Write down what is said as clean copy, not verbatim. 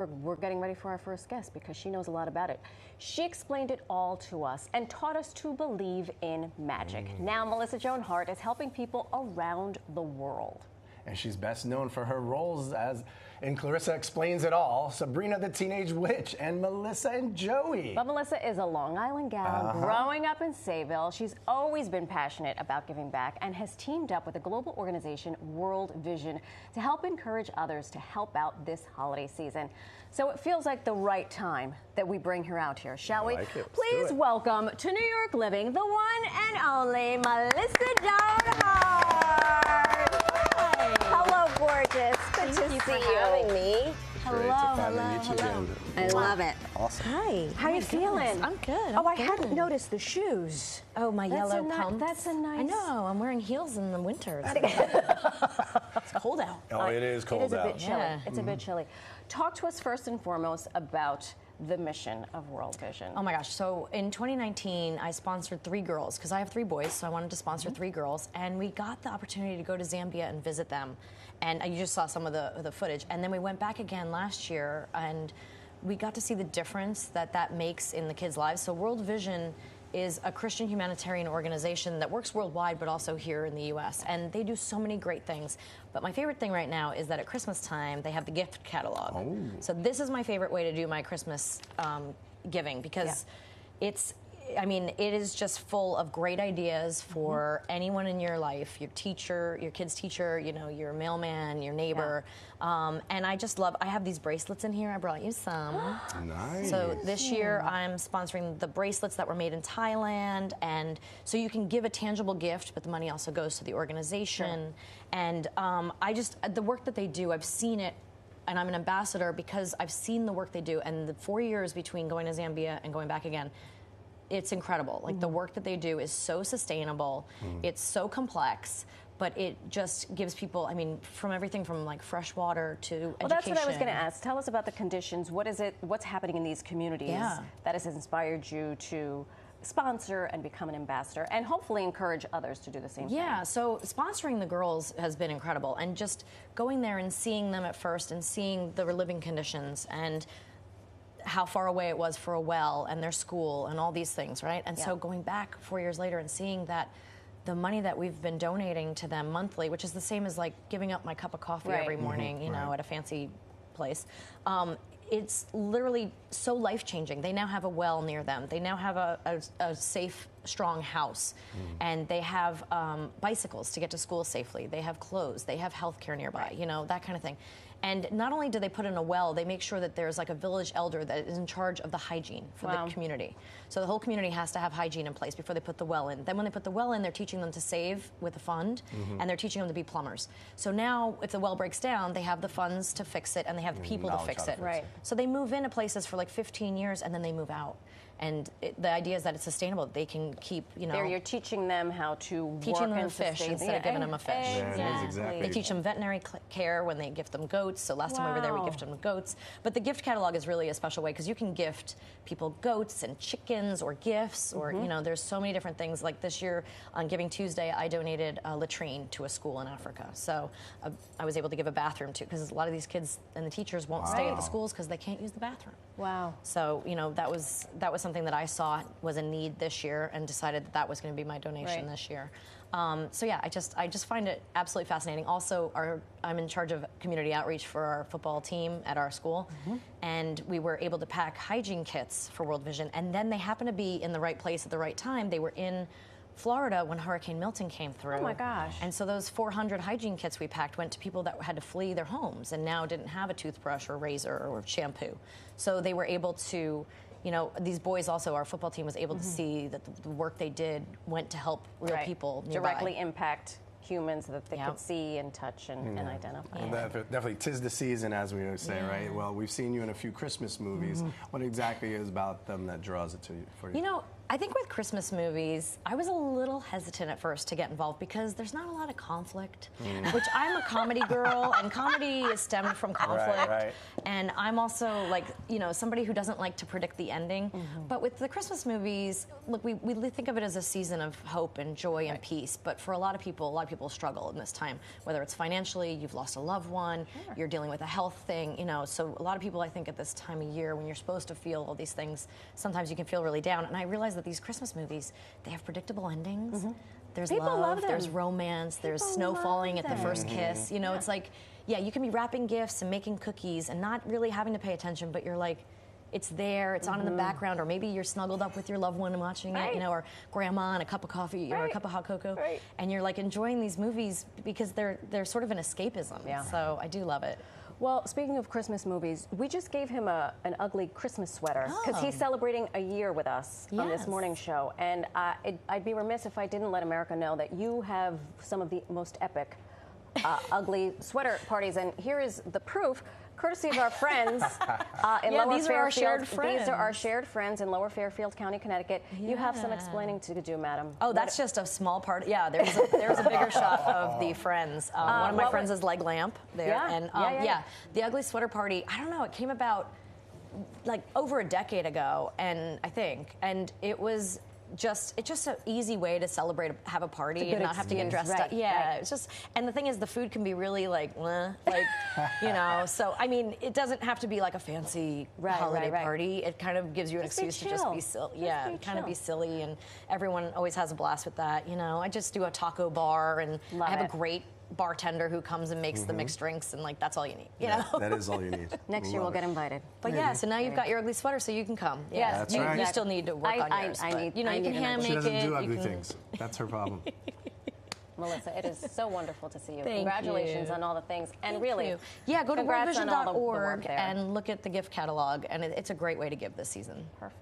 We're getting ready for our first guest because she knows a lot about it. She explained it all to us and taught us to believe in magic. Now Melissa Joan Heart is helping people around the world. And she's best known for her roles as in Clarissa Explains It All, Sabrina the Teenage Witch, and Melissa and Joey. But Melissa is a Long Island gal growing up in Sayville. She's always been passionate about giving back and has teamed up with the global organization World Vision to help encourage others to help out this holiday season. So it feels like the right time that we bring her out here, shall we? Please welcome to New York Living, the one and only Melissa Joan Heart. Hello, gorgeous. Good to see you. Having me. Hello. I love it. Awesome. Hi. How are you feeling? I'm good. I hadn't noticed the shoes. Oh, my yellow pumps. That's a nice. I know. I'm wearing heels in the winter. It's cold out. Oh, it is cold out. It is a bit chilly. Yeah. It's a bit chilly. Talk to us first and foremost about the mission of World Vision. Oh my gosh, so in 2019, I sponsored 3 girls, because I have 3 boys, so I wanted to sponsor 3 girls, and we got the opportunity to go to Zambia and visit them. And you just saw some of the footage. And then we went back again last year, and we got to see the difference that makes in the kids' lives. So World Vision is a Christian humanitarian organization that works worldwide, but also here in the U.S. And they do so many great things. But my favorite thing right now is that at Christmas time, they have the gift catalog. Oh. So this is my favorite way to do my Christmas giving, because it is just full of great ideas for anyone in your life, your teacher, your kid's teacher, your mailman, your neighbor. And I just love, I have these bracelets in here. I brought you some. Nice. So this year I'm sponsoring the bracelets that were made in Thailand. And so you can give a tangible gift, but the money also goes to the organization. Sure. And the work that they do, I've seen it. And I'm an ambassador because I've seen the work they do. And the 4 years between going to Zambia and going back again, it's incredible. Like the work that they do is so sustainable. It's so complex, but it just gives people, from everything from like fresh water to education. Well, that's what I was going to ask. Tell us about the conditions. What's happening in these communities that has inspired you to sponsor and become an ambassador and hopefully encourage others to do the same thing? Yeah, so sponsoring the girls has been incredible, and just going there and seeing them at first and seeing the living conditions and how far away it was for a well and their school and all these things, right? And so going back 4 years later and seeing that the money that we've been donating to them monthly, which is the same as like giving up my cup of coffee every morning, at a fancy place, it's literally so life-changing. They now have a well near them. They now have a safe, strong house. And they have bicycles to get to school safely. They have clothes. They have health care nearby, that kind of thing. And not only do they put in a well, they make sure that there's like a village elder that is in charge of the hygiene for the community. So the whole community has to have hygiene in place before they put the well in. Then when they put the well in, they're teaching them to save with a fund, and they're teaching them to be plumbers. So now if the well breaks down, they have the funds to fix it, and they have the people to fix it. Right. So they move into places for like 15 years, and then they move out. And the idea is that it's sustainable. They can keep, You're teaching them how to work them and a fish sustain. instead of giving them a fish. Exactly. They teach them veterinary care when they gift them goats. So last time we were there, we gifted them goats. But the gift catalog is really a special way because you can gift people goats and chickens or gifts, or there's so many different things. Like this year on Giving Tuesday, I donated a latrine to a school in Africa. So I was able to give a bathroom to, because a lot of these kids and the teachers won't stay at the schools because they can't use the bathroom. Wow. So that was something that I saw was a need this year, and decided that was going to be my donation this year. So yeah, I just find it absolutely fascinating. Also, I'm in charge of community outreach for our football team at our school, and we were able to pack hygiene kits for World Vision, and then they happened to be in the right place at the right time. They were in Florida when Hurricane Milton came through. Oh my gosh. And so those 400 hygiene kits we packed went to people that had to flee their homes and now didn't have a toothbrush or razor or shampoo. So they were able to, these boys also, our football team was able to see that the work they did went to help real people nearby. Directly impact humans that they could see and touch and identify. Well, definitely, 'tis the season, as we would say, right? Well, we've seen you in a few Christmas movies. What exactly is about them that draws it to you for you? I think with Christmas movies, I was a little hesitant at first to get involved because there's not a lot of conflict, which I'm a comedy girl, and comedy is stemmed from conflict. Right. And I'm also like, somebody who doesn't like to predict the ending. But with the Christmas movies, look, we think of it as a season of hope and joy and peace. But for a lot of people struggle in this time, whether it's financially, you've lost a loved one, you're dealing with a health thing, So a lot of people, I think, at this time of year, when you're supposed to feel all these things, sometimes you can feel really down. And I realize that these Christmas movies, they have predictable endings. There's love, there's romance, there's snow falling at the first kiss. It's like, you can be wrapping gifts and making cookies and not really having to pay attention, but you're like, it's there, it's on in the background, or maybe you're snuggled up with your loved one and watching it, or grandma and a cup of coffee or a cup of hot cocoa, and you're like enjoying these movies because they're sort of an escapism. So I do love it. Well, speaking of Christmas movies, we just gave him an ugly Christmas sweater because he's celebrating a year with us on this morning show. And I'd be remiss if I didn't let America know that you have some of the most epic ugly sweater parties. And here is the proof, courtesy of our friends in Lower these Fairfield. are our shared friends. These are our shared friends in Lower Fairfield County, Connecticut. You have some explaining to do, madam. Oh, that's just a small part. Yeah, there's a bigger shot of the friends. One of my friends is leg lamp there. And the ugly sweater party, I don't know, it came about like over a decade ago, and it was it's just an easy way to celebrate, have a party, and not have to get dressed up. It's just, and the thing is, the food can be really so I mean, it doesn't have to be like a fancy holiday party. It kind of gives you an excuse to just be silly. Be silly, and everyone always has a blast with that. I just do a taco bar, and I have a great bartender who comes and makes the mixed drinks, and that's all you need. That is all you need. Next year we'll get invited. But so now you've got your ugly sweater, so you can come. That's right. You still need to work on yours. You can hand make it. She doesn't do ugly things. That's her problem. Melissa, it is so wonderful to see you. Thank Congratulations you. on all the things. And Thank really, you. Go to congrats on all the worldvision.org work there. and look at the gift catalog, and it's a great way to give this season. Perfect.